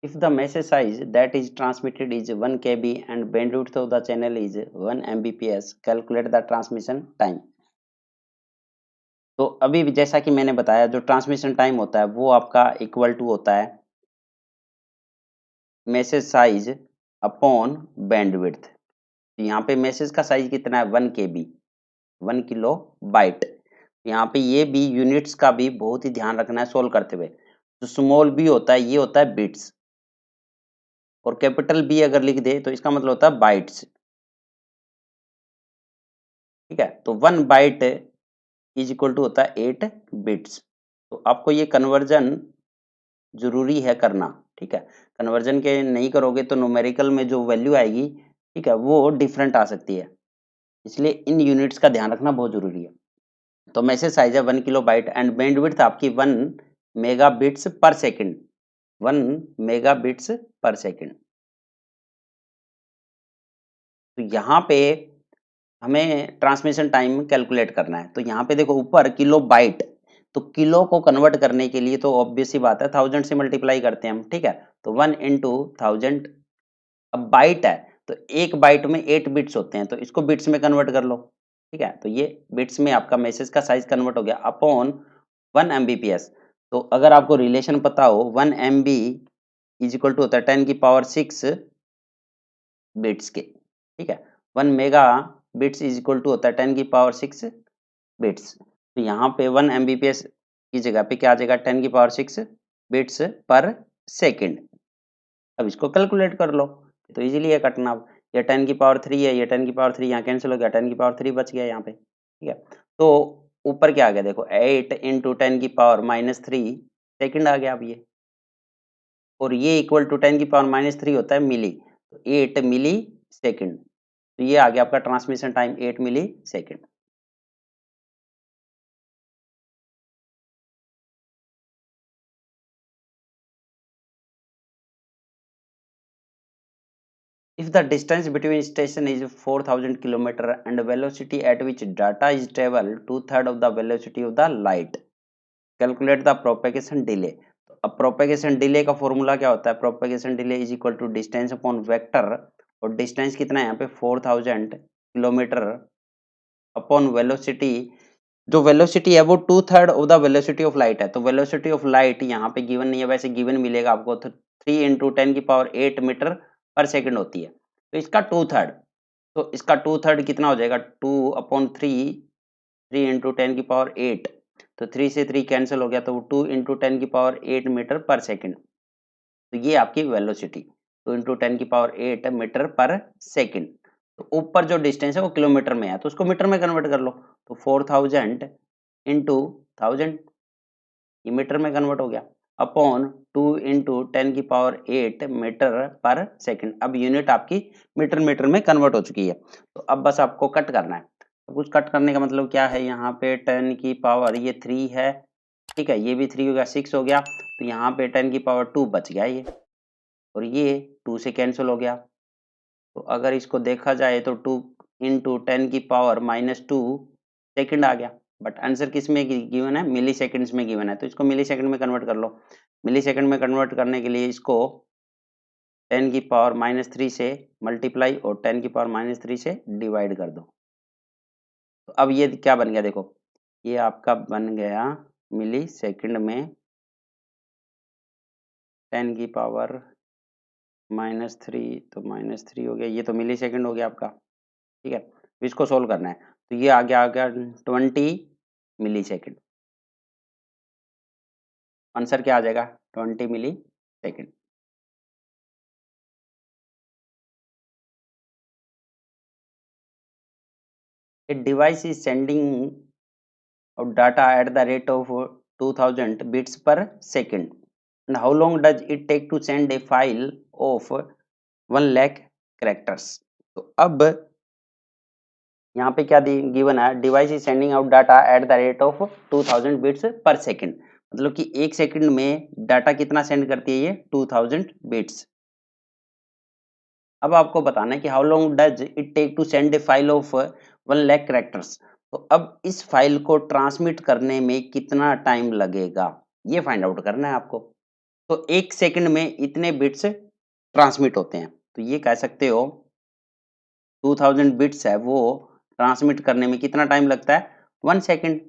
If the message size that is transmitted is 1 KB and bandwidth of the channel is 1 Mbps, calculate the transmission time. तो अभी भी जैसा कि मैंने बताया, जो ट्रांसमिशन टाइम होता है वो आपका इक्वल टू होता है मैसेज साइज अपॉन बैंडविड्थ। यहाँ पे मैसेज का साइज कितना है 1 KB, 1 किलो बाइट। यहाँ पे ये भी यूनिट्स का भी बहुत ही ध्यान रखना है सोल्व करते हुए। जो स्मॉल बी होता है ये होता है बिट्स, और कैपिटल बी अगर लिख दे तो इसका मतलब होता है बाइट्स। ठीक है, तो 1 बाइट इज इक्वल टू होता है 8 बिट्स। तो आपको ये कन्वर्जन जरूरी है करना। ठीक है, कन्वर्जन के नहीं करोगे तो न्यूमेरिकल में जो वैल्यू आएगी, ठीक है, वो डिफरेंट आ सकती है। इसलिए इन यूनिट्स का ध्यान रखना बहुत जरूरी है। तो मैसेज साइज है 1 किलो बाइट एंड बैंडविड्थ आपकी 1 मेगा बिट्स पर सेकेंड, 1 मेगा बिट्स पर सेकेंड। तो यहाँ पे हमें ट्रांसमिशन टाइम कैलकुलेट करना है। तो यहाँ पे देखो ऊपर किलो बाइट, तो किलो को कन्वर्ट करने के लिए तो ऑब्वियस सी बात है 1000 से मल्टीप्लाई करते हैं हम। ठीक है, तो 1 इंटू 1000। अब बाइट है तो एक बाइट में 8 बिट्स होते हैं, तो इसको बिट्स में कन्वर्ट कर लो। ठीक है, तो ये बिट्स में आपका मैसेज का साइज कन्वर्ट हो गया अपॉन 1 Mbps। तो अगर आपको रिलेशन पता हो 1 MB इज इक्वल टू होता है 10 की पावर 6 बिट्स के। ठीक है, 1 mega bits is equal to होता है 10 की पावर 6 बिट्स। तो यहाँ पे 1 Mbps की जगह पे क्या आ जाएगा 10 की पावर 6 बिट्स पर सेकेंड। अब इसको कैलकुलेट कर लो तो इजीली है कटना। अब ये 10 की पावर 3 है, ये 10 की पावर 3 यहाँ कैंसिल हो गया, 10 की पावर 3 बच गया यहाँ पे। ठीक है, तो ऊपर क्या आ गया देखो 8 इंटू 10 की पावर -3 सेकेंड आ गया अब ये, और ये इक्वल टू 10 की पावर -3 होता है मिली, तो 8 मिली सेकेंड। तो ये आ गया आपका transmission time 8 millisecond. If the distance between station is 4000 km and velocity at which data is travel 2/3 of the velocity of the light, calculate the propagation delay। तो अब propagation delay का formula क्या होता है, propagation delay is equal to distance upon vector, और distance कितना है यहाँ पे 4000 किलोमीटर अपॉन वेलोसिटी। जो वेलोसिटी है वो 2/3 of the velocity of light है। तो वेलोसिटी ऑफ लाइट यहाँ पे गिवन नहीं है, वैसे गिवन मिलेगा आपको, तो 3 इंटू 10 की पावर 8 मीटर पर सेकेंड होती है। तो इसका 2/3, तो इसका 2/3 कितना हो जाएगा 2/3, 3 इंटू 10 की पावर 8, तो 3 से 3 कैंसिल हो गया, तो 2 इंटू 10 की पावर 8 मीटर पर सेकेंड। तो ये आपकी वेलोसिटी 2 इंटू 10 की पावर 8 मीटर पर सेकेंड। तो ऊपर जो डिस्टेंस है वो किलोमीटर में है, तो उसको मीटर में कन्वर्ट कर लो। तो 4000 इंटू 1000 ये मीटर में कन्वर्ट हो गया अपॉन 2 इंटू 10 की पावर 8 मीटर पर सेकेंड। अब यूनिट आपकी मीटर मीटर में कन्वर्ट हो चुकी है। तो अब बस आपको कट करना है। तो कुछ कट करने का मतलब क्या है, यहाँ पे 10 की पावर ये 3 है, ठीक है, ये भी 3 हो गया, 6 हो गया, तो यहाँ पे 10 की पावर 2 बच गया ये, और ये 2 से कैंसिल हो गया। तो अगर इसको देखा जाए तो 2 इंटू 10 की पावर -2 सेकंड आ गया, बट आंसर किस में गिवन है, मिली सेकेंड्स में गिवन है, तो इसको मिली सेकंड में कन्वर्ट कर लो। मिली सेकंड में कन्वर्ट करने के लिए इसको 10 की पावर -3 से मल्टीप्लाई और 10 की पावर -3 से डिवाइड कर दो। तो अब ये क्या बन गया देखो, ये आपका बन गया मिली सेकंड में 10 की पावर -3, तो -3 हो गया, ये तो मिली सेकंड हो गया आपका। ठीक है, तो इसको सोल्व करना है, तो ये आ गया 20 मिली सेकेंड। आंसर क्या आ जाएगा 20 मिली second. A device is sending out data at the rate of 2000 bits per second, and how long does it take to send a file of 1 lakh characters। तो अब यहाँ पे क्या गिवन है, device is sending out data at the rate of 2000 bits पर second, मतलब कि एक सेकंड में डाटा कितना सेंड करती है ये 2000 बिट्स। अब आपको बताना है कि how long does it take to send a file of 1 lakh characters. तो अब इस फाइल को ट्रांसमिट करने में कितना टाइम लगेगा, ये फाइंड आउट करना है आपको। तो 1 सेकंड में इतने बिट्स ट्रांसमिट होते हैं। तो ये कह सकते हो 2000 बिट्स है वो ट्रांसमिट करने में कितना टाइम लगता है? 1 सेकंड।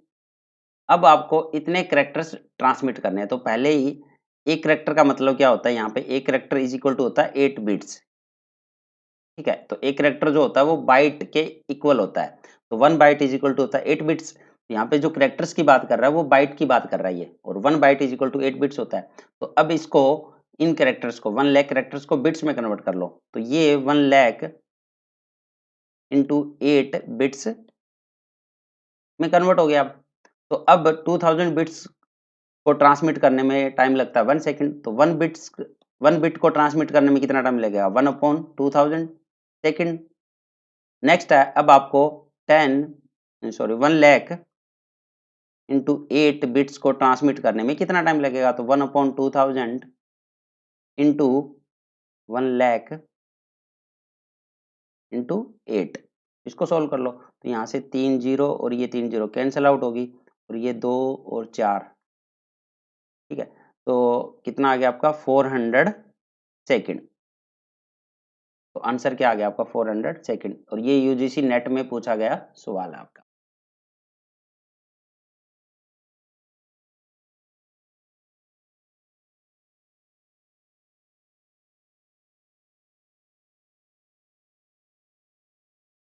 अब आपको इतने कैरेक्टर्स ट्रांसमिट करने हैं, तो पहले ही एक कैरेक्टर का मतलब क्या होता है यहाँ पे, एक कैरेक्टर इज इक्वल टू होता है 8 बिट्स, ठीक है? तो एक कैरेक्टर जो होता है वो बाइट के इक्वल होता है। तो 1 बाइट इज इक्वल टू होता है 8 बिट्स। यहाँ पे जो कैरेक्टर्स की बात कर रहा है वो बाइट की बात कर रहा है ये, और 1 byte is equal to 8 bits होता है। तो अब इसको, इन कैरेक्टर्स को 1 लाख कैरेक्टर्स को बिट्स में कन्वर्ट कर लो। तो ये 1 लाख इंटू 8 बिट्स में कन्वर्ट हो गया अब। तो अब 2000 बिट्स को ट्रांसमिट करने में टाइम लगता है 1 सेकंड। तो 1 बिट को ट्रांसमिट करने में कितना टाइम लगेगा? 1 अपॉन 2000 सेकंड। नेक्स्ट है, अब आपको 1 लाख इंटू 8 बिट्स को ट्रांसमिट करने में कितना टाइम लगेगा? तो 1 अपॉन 2000 इंटू 1 लाख इंटू 8, इसको सोल्व कर लो। तो यहाँ से 3 जीरो और ये 3 जीरो कैंसिल आउट होगी, और ये 2 और 4, ठीक है? तो कितना आ गया आपका? 400 सेकंड। तो आंसर क्या आ गया आपका? 400 सेकंड। और ये यूजीसी नेट में पूछा गया सवाल है आपका।